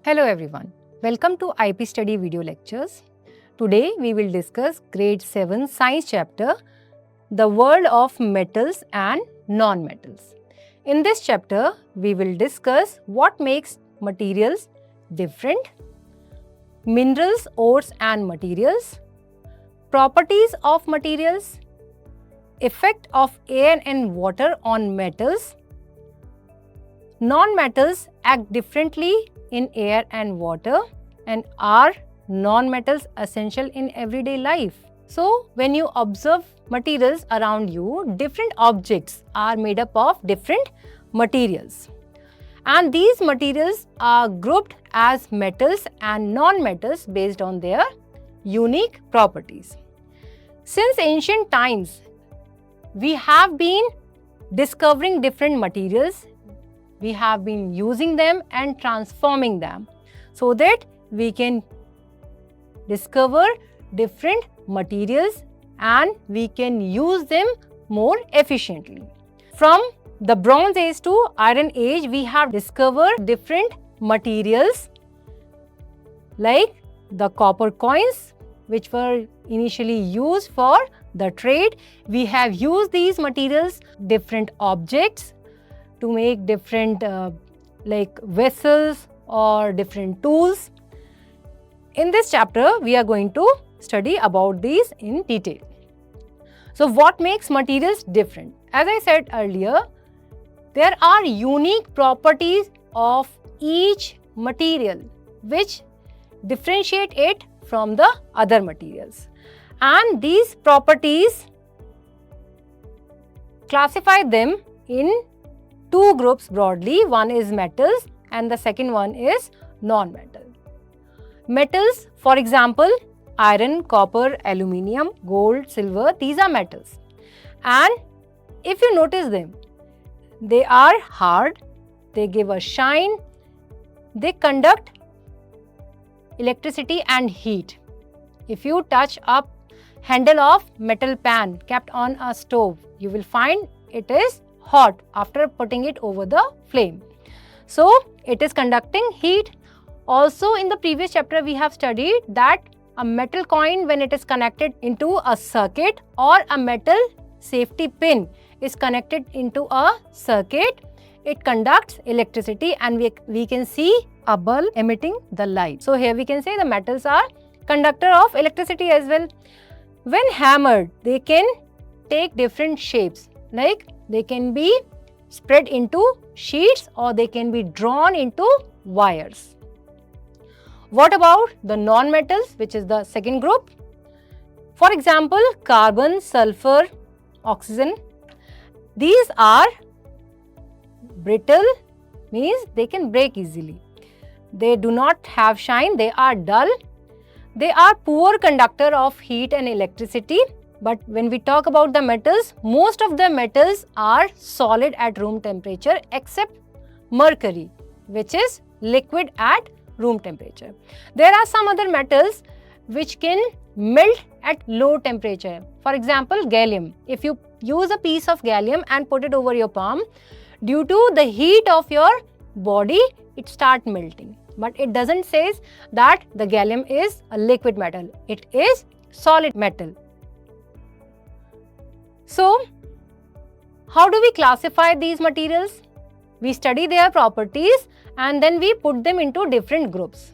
Hello everyone, welcome to IP Study video lectures. Today we will discuss grade 7 science chapter, the world of metals and non-metals. In this chapter, we will discuss what makes materials different, minerals, ores and materials, properties of materials, effect of air and water on metals. Non-metals act differently in air and water, and are non-metals essential in everyday life? So, when you observe materials around you, different objects are made up of different materials. And these materials are grouped as metals and non-metals based on their unique properties. Since ancient times, we have been discovering different materials. We have been using them and transforming them so that we can discover different materials and we can use them more efficiently. From the Bronze Age to Iron Age, we have discovered different materials like the copper coins, which were initially used for the trade. We have used these materials, different objects, to make different like vessels or different tools. In this chapter, we are going to study about these in detail. So, what makes materials different? As I said earlier, there are unique properties of each material which differentiate it from the other materials. And these properties classify them in two groups broadly. One is metals and the second one is non-metal. Metals, for example, iron, copper, aluminium, gold, silver, these are metals. And if you notice them, they are hard, they give a shine, they conduct electricity and heat. If you touch a handle of metal pan kept on a stove, you will find it is hot after putting it over the flame. So, it is conducting heat. Also, in the previous chapter, we have studied that a metal coin, when it is connected into a circuit, or a metal safety pin is connected into a circuit, it conducts electricity and we can see a bulb emitting the light. So, here we can say the metals are conductor of electricity as well. When hammered, they can take different shapes, like they can be spread into sheets or they can be drawn into wires. What about the non-metals, which is the second group? For example, carbon, sulfur, oxygen. These are brittle, means they can break easily. They do not have shine, they are dull. They are poor conductor of heat and electricity. But when we talk about the metals, most of the metals are solid at room temperature except mercury, which is liquid at room temperature. There are some other metals which can melt at low temperature. For example, gallium. If you use a piece of gallium and put it over your palm, due to the heat of your body, it starts melting. But it doesn't say that the gallium is a liquid metal. It is solid metal. So, how do we classify these materials? We study their properties and then we put them into different groups.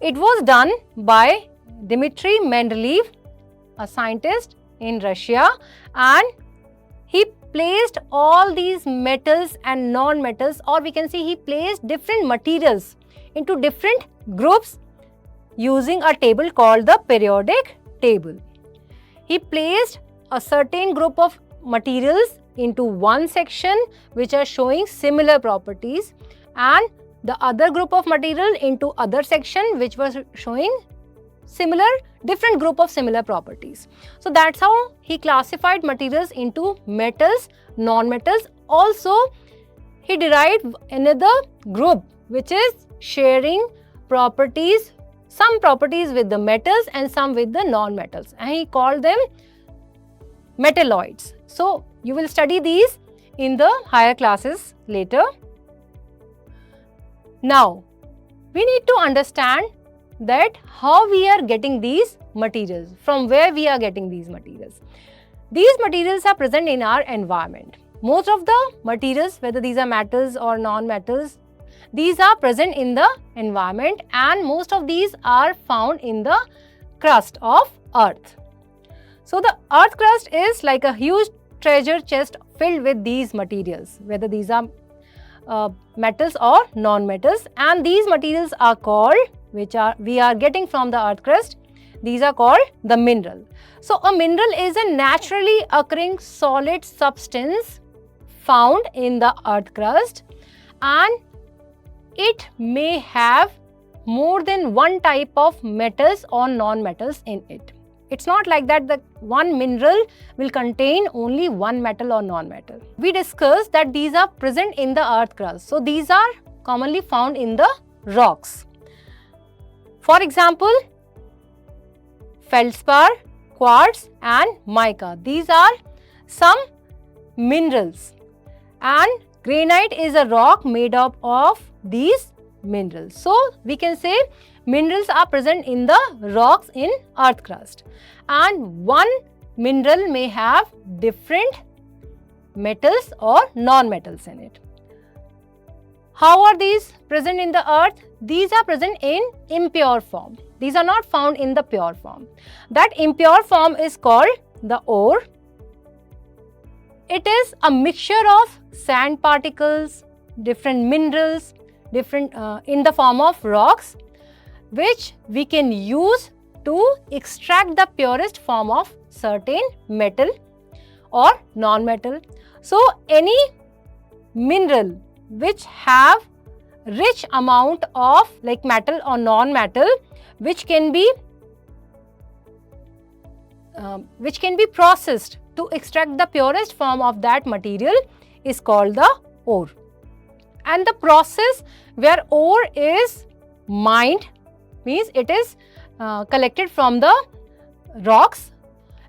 It was done by Dmitry Mendeleev, a scientist in Russia, and he placed all these metals and non-metals, or we can say he placed different materials into different groups using a table called the periodic table. He placed a certain group of materials into one section which are showing similar properties, and the other group of material into other section which was showing different group of similar properties. So that's how he classified materials into metals, non-metals. Also, he derived another group which is sharing properties, some properties with the metals and some with the non-metals, and he called them metalloids. So, you will study these in the higher classes later. Now, We need to understand that how we are getting these materials, from where we are getting these materials. These materials are present in our environment. Most of the materials, whether these are metals or non-metals, these are present in the environment, and most of these are found in the crust of Earth. So the Earth crust is like a huge treasure chest filled with these materials, whether these are metals or non-metals, and these materials are called, we are getting from the Earth crust, these are called the mineral. So a mineral is a naturally occurring solid substance found in the Earth crust, and it may have more than one type of metals or non-metals in it. It's not like that the one mineral will contain only one metal or non-metal. We discussed that these are present in the Earth crust. So these are commonly found in the rocks. For example, feldspar, quartz and mica. These are some minerals, and granite is a rock made up of these minerals. So we can say minerals are present in the rocks in Earth crust, and one mineral may have different metals or non-metals in it. How are these present in the earth? These are present in impure form. These are not found in the pure form. That impure form is called the ore. It is a mixture of sand particles, different minerals, in the form of rocks, which we can use to extract the purest form of certain metal or non-metal. So any mineral which have rich amount of like metal or non-metal, which can be processed to extract the purest form of that material, is called the ore. And the process where ore is mined means it is collected from the rocks,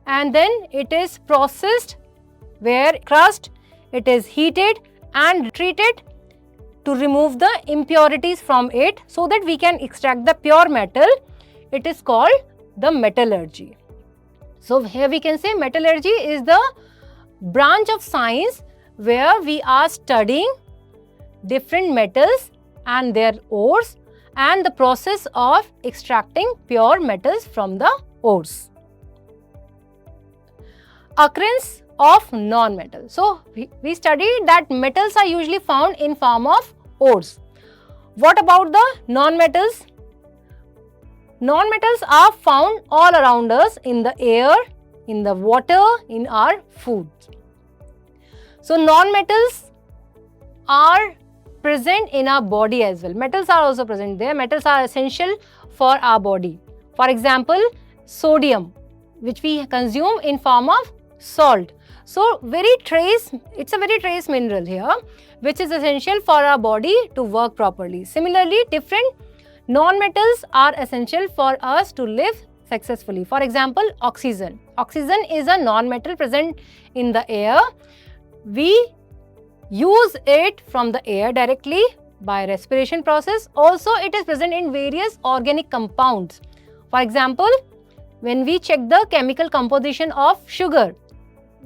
and then it is processed where crust, it is heated and treated to remove the impurities from it so that we can extract the pure metal. It is called the metallurgy. So here we can say metallurgy is the branch of science where we are studying different metals and their ores and the process of extracting pure metals from the ores. Occurrence of non-metal. So we studied that metals are usually found in form of ores. What about the non-metals? Non-metals are found all around us in the air, in the water, in our food. So non-metals are present in our body as well. Metals are also present there. Metals are essential for our body. For example, sodium, which we consume in form of salt. So it's a very trace mineral here, which is essential for our body to work properly. Similarly, different non-metals are essential for us to live successfully. For example, oxygen. Oxygen is a non-metal present in the air. We use it from the air directly by respiration process. Also, it is present in various organic compounds. For example, when we check the chemical composition of sugar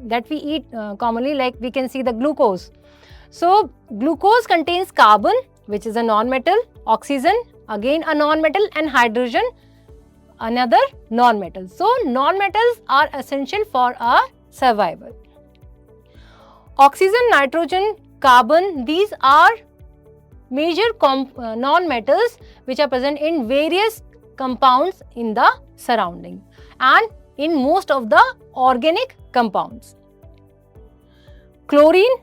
that we eat commonly, like we can see the glucose. So, glucose contains carbon, which is a non-metal, oxygen, again a non-metal, and hydrogen, another non-metal. So, non-metals are essential for our survival. Oxygen, nitrogen, carbon, these are major non-metals which are present in various compounds in the surrounding and in most of the organic compounds. Chlorine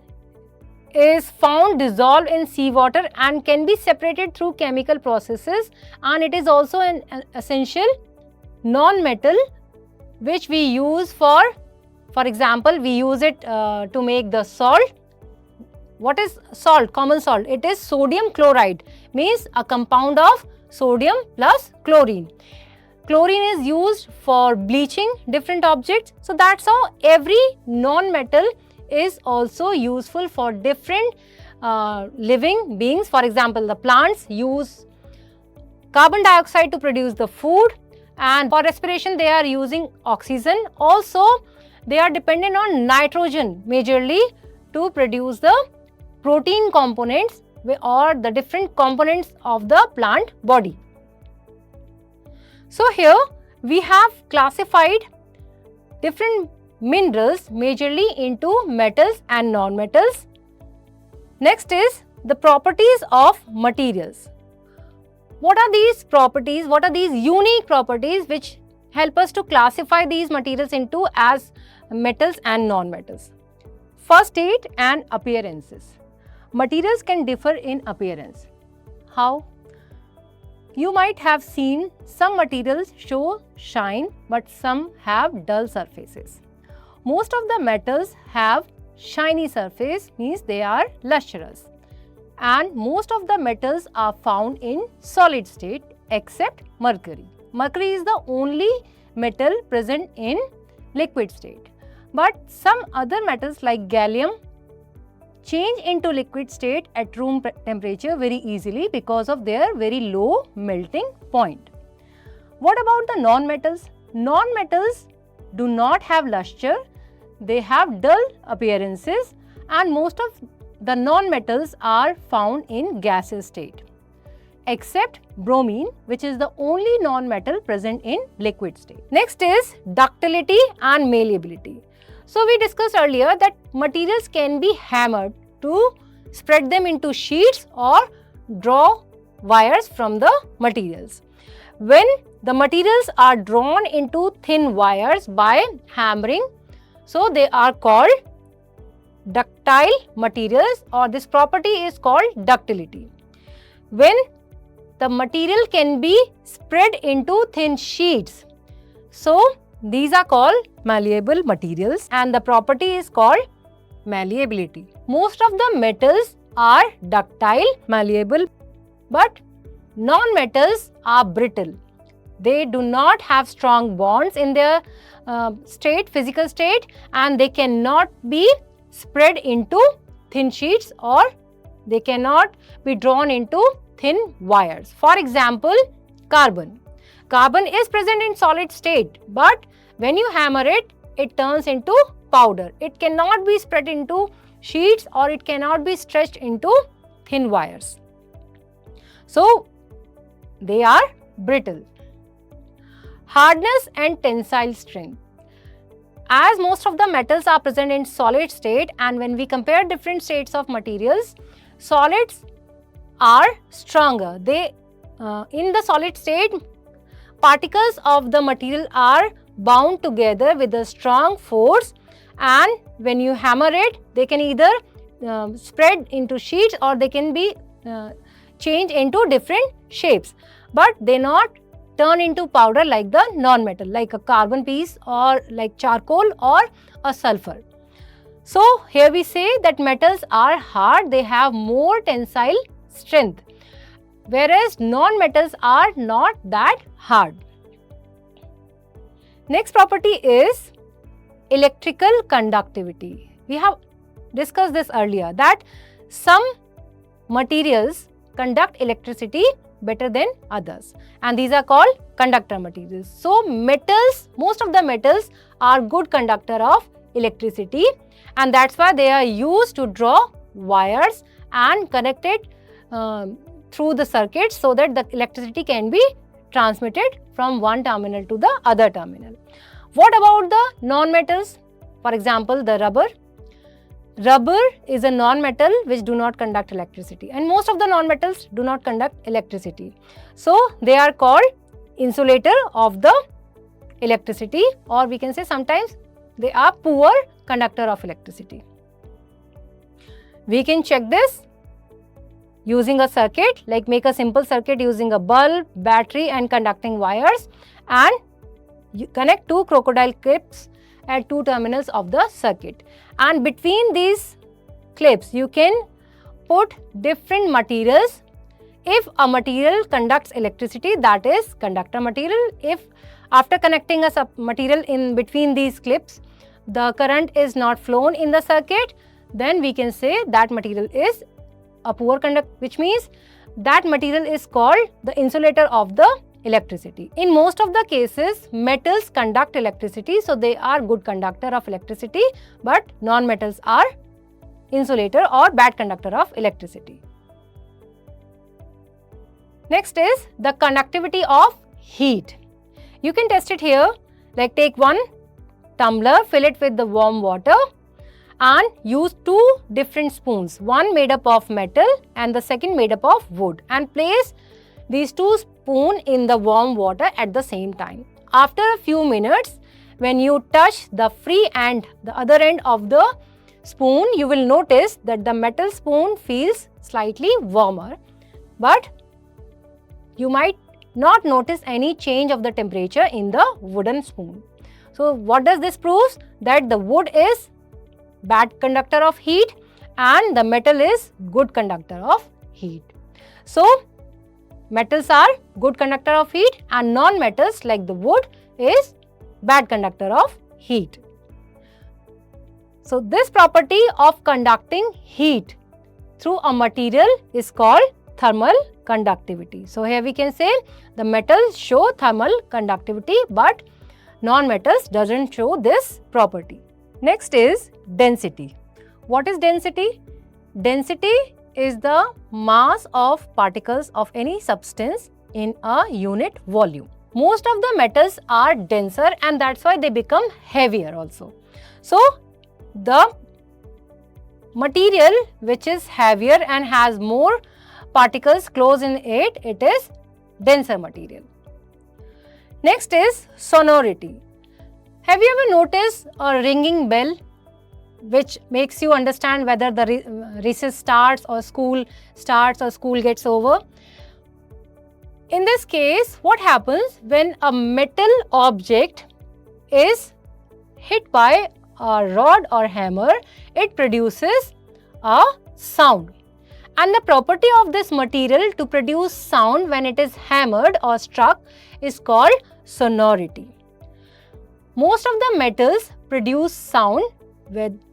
is found dissolved in seawater and can be separated through chemical processes, and it is also an essential non-metal which we use for example, we use it to make the salt. What is salt? Common salt. It is sodium chloride, means a compound of sodium plus chlorine. Chlorine is used for bleaching different objects. So that's how every non-metal is also useful for different living beings. For example, the plants use carbon dioxide to produce the food, and for respiration they are using oxygen. Also, they are dependent on nitrogen majorly to produce the protein components or the different components of the plant body. So here we have classified different minerals majorly into metals and non-metals. Next is the properties of materials. What are these properties? What are these unique properties which help us to classify these materials into as metals and non-metals? First, state and appearances. Materials can differ in appearance. How? You might have seen some materials show shine, but some have dull surfaces. Most of the metals have shiny surface, means they are lustrous. And most of the metals are found in solid state except mercury. Mercury is the only metal present in liquid state. But some other metals like gallium change into liquid state at room temperature very easily because of their very low melting point. What about the non-metals? Non-metals do not have luster, they have dull appearances, and most of the non-metals are found in gaseous state except bromine, which is the only non-metal present in liquid state. Next is ductility and malleability. So we discussed earlier that materials can be hammered to spread them into sheets or draw wires from the materials. When the materials are drawn into thin wires by hammering, so they are called ductile materials, or this property is called ductility. When the material can be spread into thin sheets, so these are called malleable materials, and the property is called malleability. Most of the metals are ductile, malleable, but non-metals are brittle. They do not have strong bonds in their physical state, and they cannot be spread into thin sheets or they cannot be drawn into thin wires. For example, carbon. Carbon is present in solid state, but when you hammer it, it turns into powder. It cannot be spread into sheets or it cannot be stretched into thin wires. So, they are brittle. Hardness and tensile strength. As most of the metals are present in solid state, and when we compare different states of materials, solids are stronger. In the solid state, particles of the material are bound together with a strong force, and when you hammer it, they can either spread into sheets or they can be changed into different shapes, but they not turn into powder like the non-metal, like a carbon piece or like charcoal or a sulfur. So here we say that metals are hard, they have more tensile strength, whereas non-metals are not that hard. Next property is electrical conductivity. We have discussed this earlier, that some materials conduct electricity better than others, and these are called conductor materials. So metals, most of the metals are good conductor of electricity, and that's why they are used to draw wires and connect it through the circuit so that the electricity can be transmitted from one terminal to the other terminal. What about the non-metals? For example, the rubber. Rubber is a non-metal which do not conduct electricity, and most of the non-metals do not conduct electricity. So they are called insulator of the electricity, or we can say sometimes they are poor conductor of electricity. We can check this using a circuit, like make a simple circuit using a bulb, battery and conducting wires, and you connect two crocodile clips at two terminals of the circuit, and between these clips you can put different materials. If a material conducts electricity, that is conductor material. If after connecting a material in between these clips, the current is not flown in the circuit, then we can say that material is a poor conductor, which means that material is called the insulator of the electricity. In most of the cases, metals conduct electricity, so they are good conductor of electricity, but non-metals are insulator or bad conductor of electricity. Next is the conductivity of heat. You can test it here, like take one tumbler, fill it with the warm water and use two different spoons, one made up of metal and the second made up of wood, and place these two spoons in the warm water at the same time. After a few minutes, when you touch the free end, the other end of the spoon, you will notice that the metal spoon feels slightly warmer, but you might not notice any change of the temperature in the wooden spoon. So what does this prove? That the wood is bad conductor of heat and the metal is good conductor of heat. So metals are good conductor of heat and non-metals like the wood is bad conductor of heat. So this property of conducting heat through a material is called thermal conductivity. So here we can say the metals show thermal conductivity but non-metals doesn't show this property. Next is density. What is density? Density is the mass of particles of any substance in a unit volume. Most of the metals are denser and that's why they become heavier also. So the material which is heavier and has more particles close in it, it is denser material. Next is sonority. Have you ever noticed a ringing bell which makes you understand whether the recess starts or school gets over? In this case, what happens when a metal object is hit by a rod or hammer, it produces a sound. And the property of this material to produce sound when it is hammered or struck is called sonority. Most of the metals produce sound,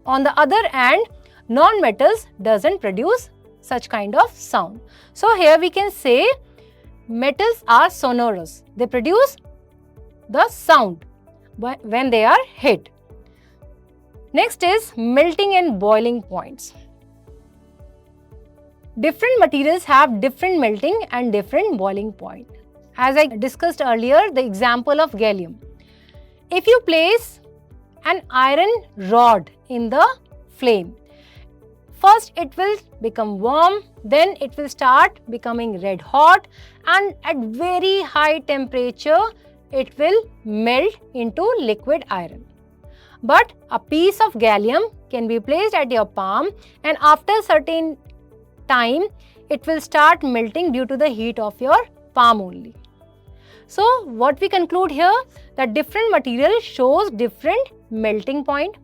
on the other hand, non-metals doesn't produce such kind of sound. So here we can say metals are sonorous. They produce the sound when they are hit. Next is melting and boiling points. Different materials have different melting and different boiling point. As I discussed earlier, the example of gallium. If you place an iron rod in the flame, first it will become warm, then it will start becoming red hot, and at very high temperature it will melt into liquid iron. But a piece of gallium can be placed at your palm and after certain time it will start melting due to the heat of your palm only. So what we conclude here, that different material shows different melting point.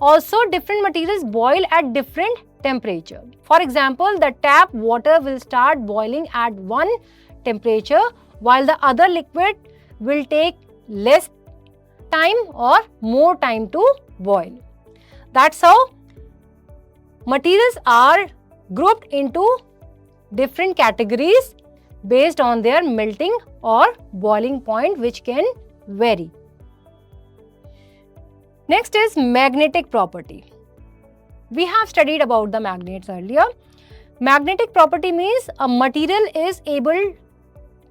Also different materials boil at different temperature. For example, the tap water will start boiling at one temperature while the other liquid will take less time or more time to boil. That's how materials are grouped into different categories based on their melting or boiling point, which can vary. Next is magnetic property. We have studied about the magnets earlier. Magnetic property means a material is able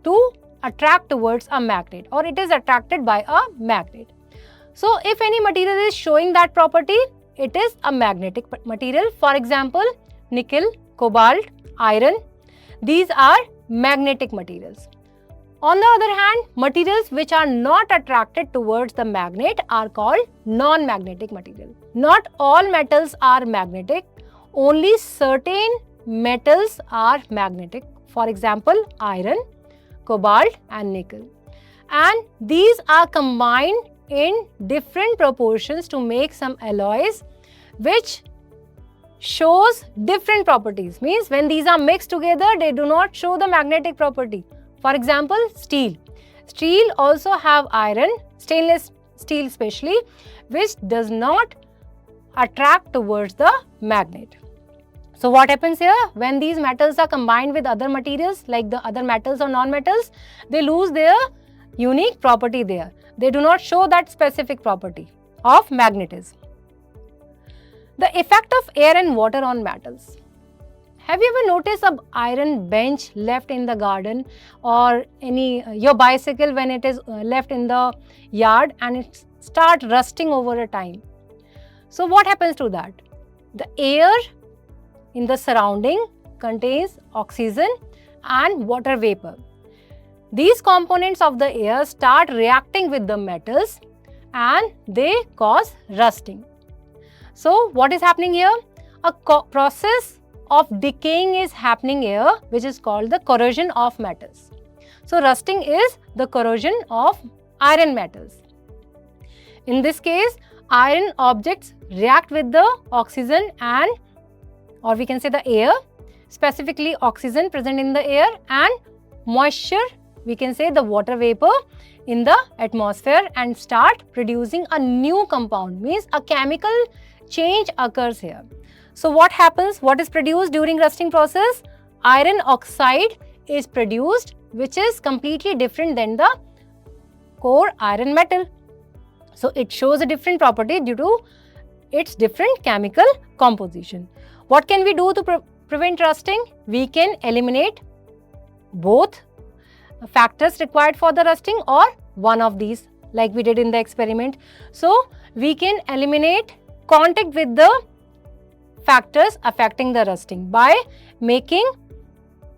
to attract towards a magnet or it is attracted by a magnet. So if any material is showing that property, it is a magnetic material. For example, nickel, cobalt, iron, these are magnetic materials. On the other hand, materials which are not attracted towards the magnet are called non-magnetic material. Not all metals are magnetic, only certain metals are magnetic. For example, iron, cobalt and nickel. And these are combined in different proportions to make some alloys which shows different properties. Means when these are mixed together, they do not show the magnetic property. For example, steel. Steel also have iron, stainless steel especially, which does not attract towards the magnet. So what happens here? When these metals are combined with other materials like the other metals or non-metals, they lose their unique property there. They do not show that specific property of magnetism. The effect of air and water on metals. Have you ever noticed an iron bench left in the garden, or your bicycle when it is left in the yard and it starts rusting over a time? So what happens to that? The air in the surrounding contains oxygen and water vapor. These components of the air start reacting with the metals and they cause rusting. So what is happening here? A process of decaying is happening here, which is called the corrosion of metals. So rusting is the corrosion of iron metals. In this case, iron objects react with the oxygen or we can say the air, specifically oxygen present in the air, and moisture, we can say the water vapor in the atmosphere, and start producing a new compound, means a chemical change occurs here. So what happens? What is produced during rusting process? Iron oxide is produced, which is completely different than the core iron metal. So it shows a different property due to its different chemical composition. What can we do to prevent rusting? We can eliminate both factors required for the rusting or one of these, like we did in the experiment. So we can eliminate contact with the factors affecting the rusting by making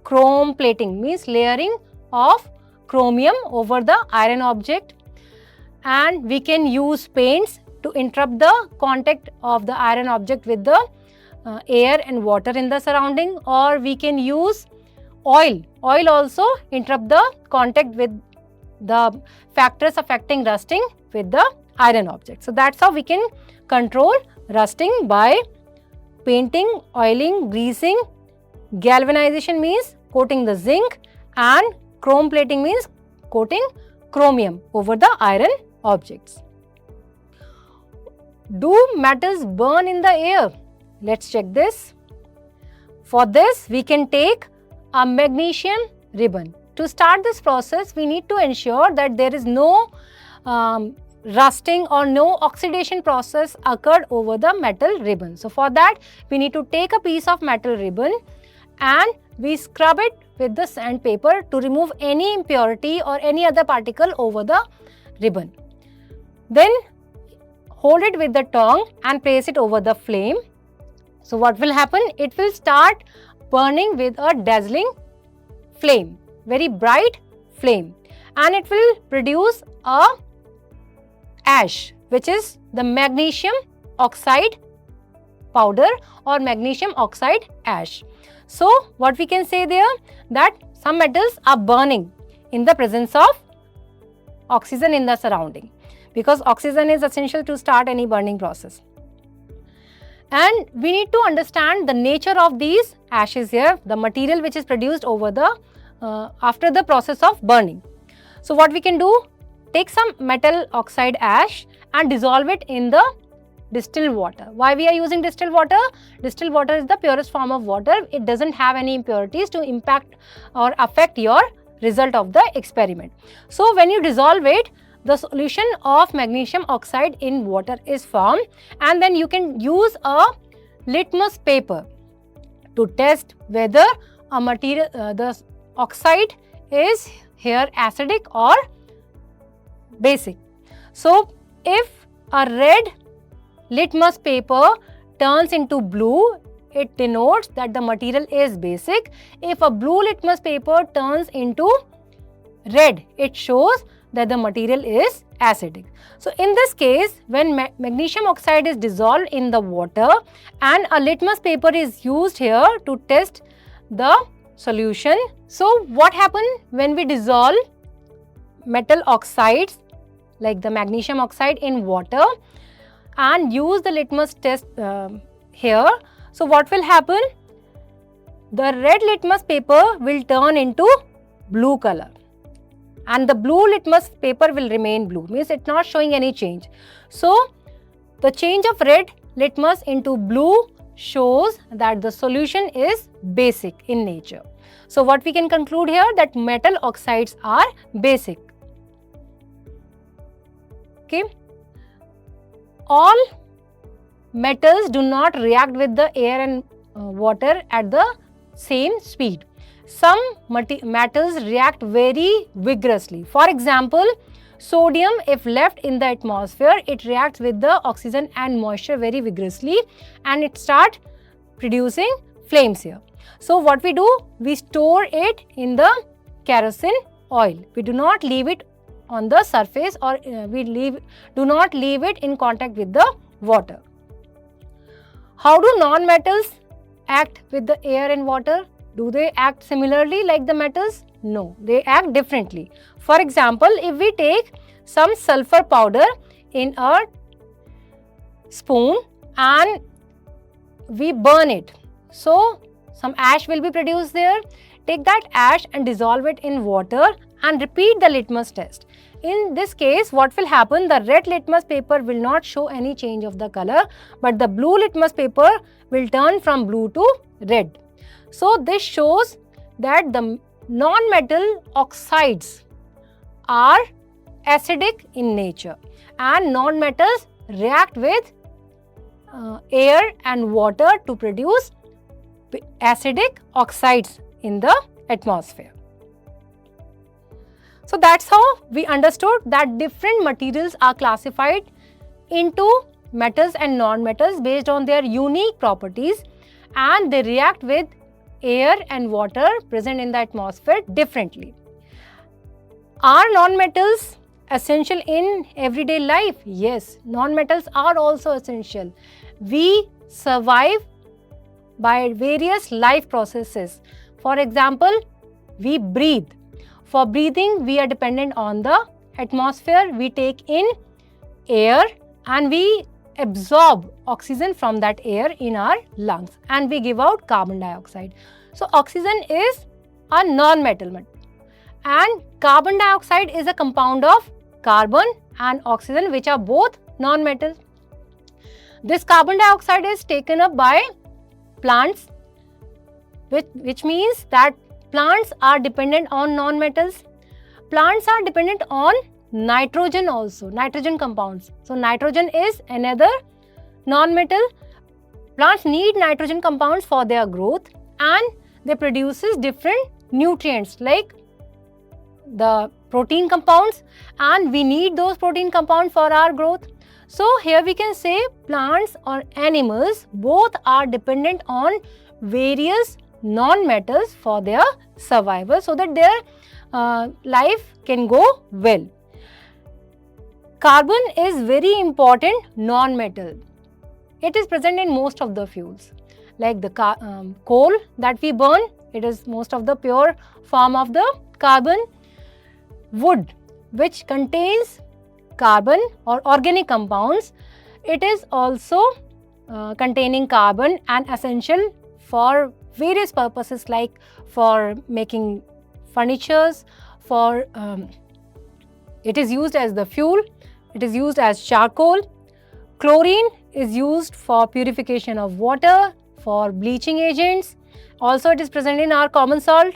chrome plating, means layering of chromium over the iron object, and we can use paints to interrupt the contact of the iron object with the air and water in the surrounding, or we can use oil. Oil also interrupt the contact with the factors affecting rusting with the iron object. So that's how we can control rusting, by painting, oiling, greasing. Galvanization means coating the zinc, and chrome plating means coating chromium over the iron objects. Do metals burn in the air? Let's check this. For this, we can take a magnesium ribbon. To start this process, we need to ensure that there is no rusting or no oxidation process occurred over the metal ribbon. So for that, we need to take a piece of metal ribbon and we scrub it with the sandpaper to remove any impurity or any other particle over the ribbon. Then hold it with the tongue and place it over the flame. So what will happen? It will start burning with a dazzling flame, very bright flame, and it will produce a ash, which is the magnesium oxide powder or magnesium oxide ash. So what we can say there, that some metals are burning in the presence of oxygen in the surrounding, because oxygen is essential to start any burning process. And we need to understand the nature of these ashes here, the material which is produced over the after the process of burning. So what we can do, take some metal oxide ash and dissolve it in the distilled water. Why we are using distilled water? Distilled water is the purest form of water. It doesn't have any impurities to impact or affect your result of the experiment. So when you dissolve it, the solution of magnesium oxide in water is formed, and then you can use a litmus paper to test whether a material, the oxide is here acidic or basic. So if a red litmus paper turns into blue, it denotes that the material is basic. If a blue litmus paper turns into red, it shows that the material is acidic. So in this case, when magnesium oxide is dissolved in the water and a litmus paper is used here to test the solution. So what happens when we dissolve metal oxides like the magnesium oxide in water and use the litmus test here? So what will happen? The red litmus paper will turn into blue color, and the blue litmus paper will remain blue, means it's not showing any change. So the change of red litmus into blue shows that the solution is basic in nature. So what we can conclude here, that metal oxides are basic. Okay. All metals do not react with the air and water at the same speed. Some metals react very vigorously. For example, sodium, if left in the atmosphere, it reacts with the oxygen and moisture very vigorously, and it starts producing flames here. So what we do, we store it in the kerosene oil. We do not leave it on the surface, or do not leave it in contact with the water. How do non-metals act with the air and water? Do they act similarly like the metals? No, they act differently. For example, if we take some sulfur powder in a spoon and we burn it, so some ash will be produced there. Take that ash and dissolve it in water and repeat the litmus test. In this case, what will happen? The red litmus paper will not show any change of the color, but the blue litmus paper will turn from blue to red. So this shows that the non-metal oxides are acidic in nature, and non-metals react with air and water to produce acidic oxides in the atmosphere. So that's how we understood that different materials are classified into metals and non-metals based on their unique properties, and they react with air and water present in the atmosphere differently. Are non-metals essential in everyday life? Yes, non-metals are also essential. We survive by various life processes. For example, we breathe. For breathing, we are dependent on the atmosphere. We take in air and we absorb oxygen from that air in our lungs, and we give out carbon dioxide. So oxygen is a non-metal, and carbon dioxide is a compound of carbon and oxygen, which are both non-metals. This carbon dioxide is taken up by plants, which means that plants are dependent on non-metals. Plants are dependent on nitrogen also, nitrogen compounds. So nitrogen is another non-metal. Plants need nitrogen compounds for their growth, and they produces different nutrients like the protein compounds, and we need those protein compounds for our growth. So here we can say plants or animals both are dependent on various non-metals for their survival, so that their life can go well. Carbon is very important non-metal. It is present in most of the fuels, like the coal that we burn. It is most of the pure form of the carbon. Wood, which contains carbon or organic compounds, it is also containing carbon and essential for various purposes, like for making furnitures, for it is used as the fuel, it is used as charcoal. Chlorine is used for purification of water, for bleaching agents. Also, it is present in our common salt.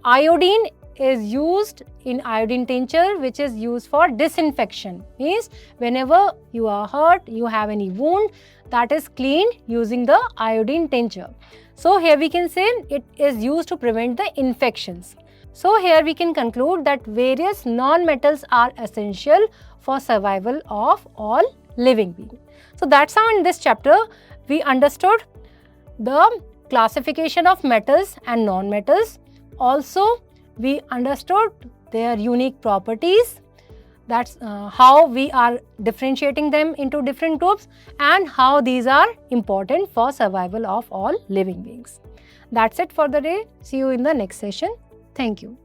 Iodine is used in iodine tincture, which is used for disinfection. Means whenever you are hurt, you have any wound, that is cleaned using the iodine tincture. So here we can say it is used to prevent the infections. So here we can conclude that various non-metals are essential for survival of all living beings. So that's how in this chapter we understood the classification of metals and non-metals. Also, we understood their unique properties. That's how we are differentiating them into different groups, and how these are important for survival of all living beings. That's it for the day. See you in the next session. Thank you.